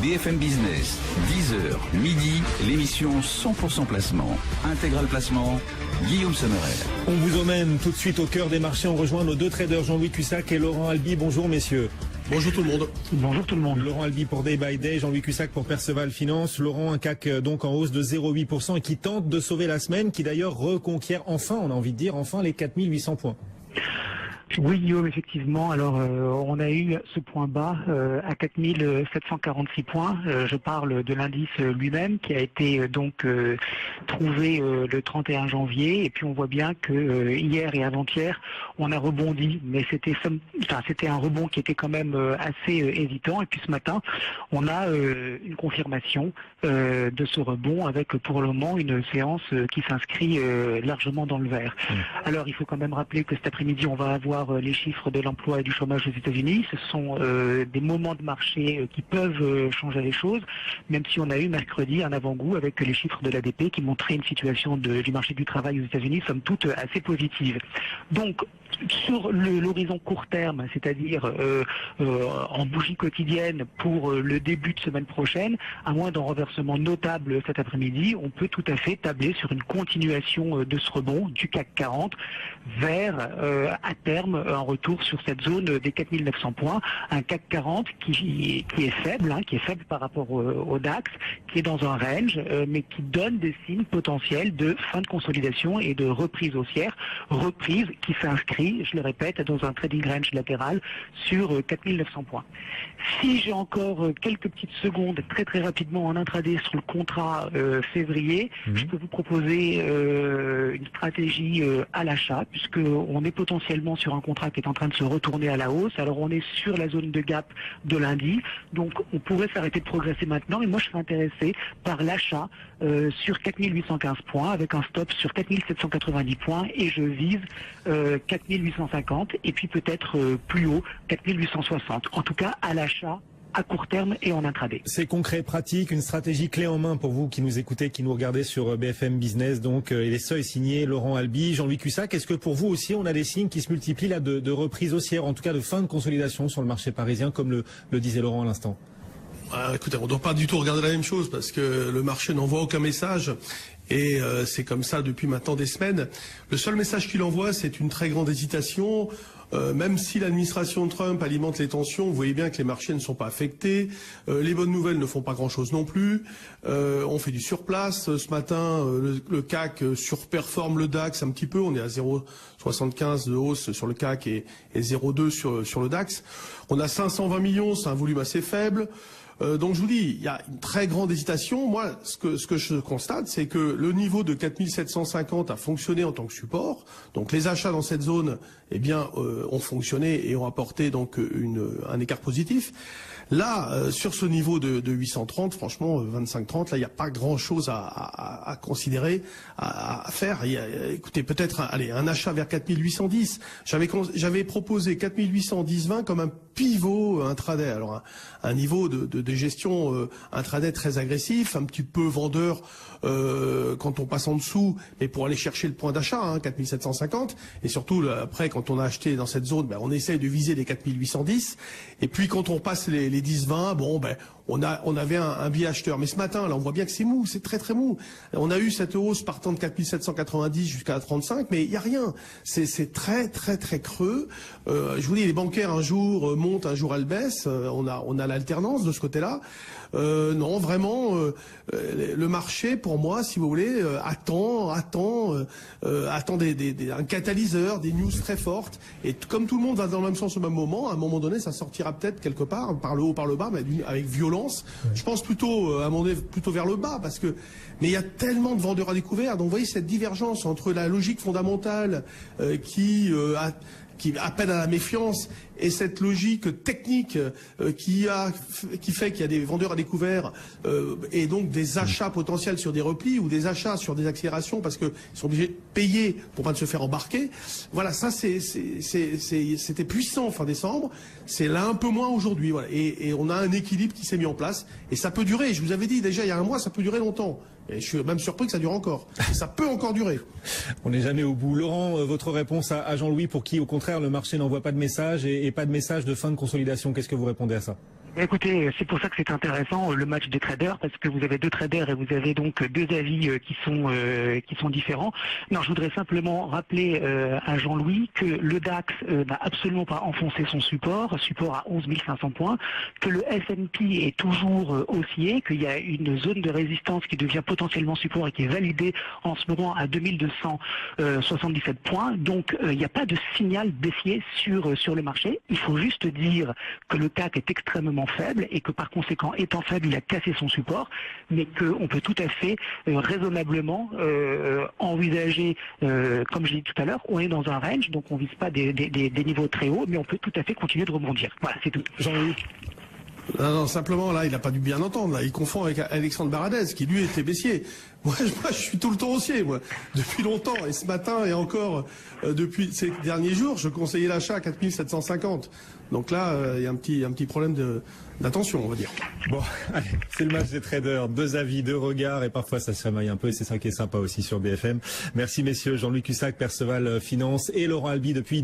BFM Business, 10h, midi, l'émission 100% placement. Intégral placement, Guillaume Sommerer. On vous emmène tout de suite au cœur des marchés. On rejoint nos deux traders Jean-Louis Cussac et Laurent Albi. Bonjour messieurs. Bonjour tout le monde. Bonjour tout le monde. Laurent Albi pour Day by Day, Jean-Louis Cussac pour Perceval Finance. Laurent, un CAC donc en hausse de 0,8% et qui tente de sauver la semaine, qui d'ailleurs reconquiert enfin, on a envie de dire, enfin les 4800 points. Oui Guillaume, effectivement. Alors on a eu ce point bas à 4746 points. Je parle de l'indice lui-même qui a été donc trouvé le 31 janvier. Et puis on voit bien que hier et avant-hier on a rebondi, mais c'était un rebond qui était quand même assez hésitant. Et puis ce matin on a une confirmation de ce rebond avec pour le moment une séance qui s'inscrit largement dans le vert. Alors il faut quand même rappeler que cet après-midi on va avoir les chiffres de l'emploi et du chômage aux États-Unis. Ce sont des moments de marché qui peuvent changer les choses, même si on a eu mercredi un avant-goût avec les chiffres de l'ADP qui montraient une situation du marché du travail aux États-Unis somme toute assez positive. Donc sur l'horizon court terme, c'est-à-dire en bougie quotidienne pour le début de semaine prochaine, à moins d'un renversement notable cet après-midi, on peut tout à fait tabler sur une continuation de ce rebond du CAC 40 vers à terme un retour sur cette zone des 4900 points, un CAC 40 qui est faible, qui est faible par rapport au DAX, qui est dans un range, mais qui donne des signes potentiels de fin de consolidation et de reprise haussière, reprise qui s'inscrit, je le répète, dans un trading range latéral sur 4900 points. Si j'ai encore quelques petites secondes, très très rapidement en intraday sur le contrat février, je peux vous proposer une stratégie à l'achat, puisque on est potentiellement sur un contrat qui est en train de se retourner à la hausse. Alors on est sur la zone de gap de lundi, donc on pourrait s'arrêter de progresser maintenant, et moi je serais intéressé par l'achat sur 4815 points avec un stop sur 4790 points, et je vise 4850 et puis peut-être plus haut 4860. En tout cas à l'achat à court terme et en intraday. C'est concret, pratique, une stratégie clé en main pour vous qui nous écoutez, qui nous regardez sur BFM Business. Donc, et les seuils signés Laurent Albi, Jean-Louis Cussac. Est-ce que pour vous aussi, on a des signes qui se multiplient là de reprise haussière, en tout cas de fin de consolidation sur le marché parisien, comme le disait Laurent à l'instant? Écoutez, on ne doit pas du tout regarder la même chose parce que le marché n'envoie aucun message. Et c'est comme ça depuis maintenant des semaines. Le seul message qu'il envoie, c'est une très grande hésitation. Même si l'administration Trump alimente les tensions, vous voyez bien que les marchés ne sont pas affectés. Les bonnes nouvelles ne font pas grand-chose non plus. On fait du surplace. Ce matin, le CAC surperforme le DAX un petit peu. On est à 0,75 de hausse sur le CAC et 0,2 sur le DAX. On a 520 millions, c'est un volume assez faible. Donc je vous dis, il y a une très grande hésitation. Moi, ce que je constate, c'est que le niveau de 4750 a fonctionné en tant que support. Donc les achats dans cette zone, eh bien, ont fonctionné et ont apporté donc un écart positif. Là, sur ce niveau de 830, franchement, 25-30, là, il n'y a pas grand-chose à considérer, à faire. Écoutez, peut-être, un achat vers 4810. J'avais proposé 4810-20 comme un pivot intraday. Alors, un niveau de gestion intraday très agressif, un petit peu vendeur quand on passe en dessous, mais pour aller chercher le point d'achat, 4750. Et surtout, après, quand on a acheté dans cette zone, on essaye de viser les 4810. Et puis, quand on passe les 10-20, on avait un biais acheteur. Mais ce matin, là, on voit bien que c'est mou, c'est très très mou. On a eu cette hausse partant de 4790 jusqu'à 35, mais il n'y a rien. C'est très très très creux. Je vous dis, les bancaires un jour montent, un jour elles baissent. On a l'alternance de ce côté-là. Non, vraiment, le marché, pour moi, si vous voulez, attend un catalyseur, des news très fortes. Et comme tout le monde va dans le même sens au même moment, à un moment donné, ça sortira peut-être quelque part, par le haut, par le bas, mais avec violence. Je pense plutôt, à un moment donné, plutôt vers le bas, mais il y a tellement de vendeurs à découvert. Donc, vous voyez cette divergence entre la logique fondamentale qui appelle à la méfiance et cette logique technique qui fait qu'il y a des vendeurs à découvert et donc des achats potentiels sur des replis ou des achats sur des accélérations parce qu'ils sont obligés de payer pour pas se faire embarquer. Voilà, ça c'était puissant fin décembre, c'est là un peu moins aujourd'hui. Voilà. Et on a un équilibre qui s'est mis en place et ça peut durer. Je vous avais dit déjà il y a un mois, ça peut durer longtemps. Et je suis même surpris que ça dure encore. Et ça peut encore durer. On n'est jamais au bout. Laurent, votre réponse à Jean-Louis, pour qui, au contraire, le marché n'envoie pas de message et pas de message de fin de consolidation, qu'est-ce que vous répondez à ça? Écoutez, c'est pour ça que c'est intéressant le match des traders, parce que vous avez deux traders et vous avez donc deux avis qui sont différents. Non, je voudrais simplement rappeler à Jean-Louis que le DAX n'a absolument pas enfoncé son support à 11 500 points, que le S&P est toujours haussier, qu'il y a une zone de résistance qui devient potentiellement support et qui est validée en ce moment à 2277 points. Donc il n'y a pas de signal baissier sur le marché. Il faut juste dire que le CAC est extrêmement faible et que par conséquent, étant faible, il a cassé son support, mais qu'on peut tout à fait raisonnablement envisager, comme je l'ai dit tout à l'heure, on est dans un range, donc on ne vise pas des niveaux très hauts, mais on peut tout à fait continuer de rebondir. Voilà, c'est tout. Jean-Louis. Non, simplement, là, il n'a pas dû bien entendre. Là, il confond avec Alexandre Baradez, qui lui était baissier. Moi, je suis tout le temps haussier, moi, depuis longtemps. Et ce matin, et encore depuis ces derniers jours, je conseillais l'achat à 4750. Donc là, il y a un petit problème d'attention, on va dire. Bon, allez, c'est le match des traders. Deux avis, deux regards, et parfois ça se rémaille un peu, et c'est ça qui est sympa aussi sur BFM. Merci messieurs, Jean-Louis Cussac, Perceval Finance, et Laurent Albi depuis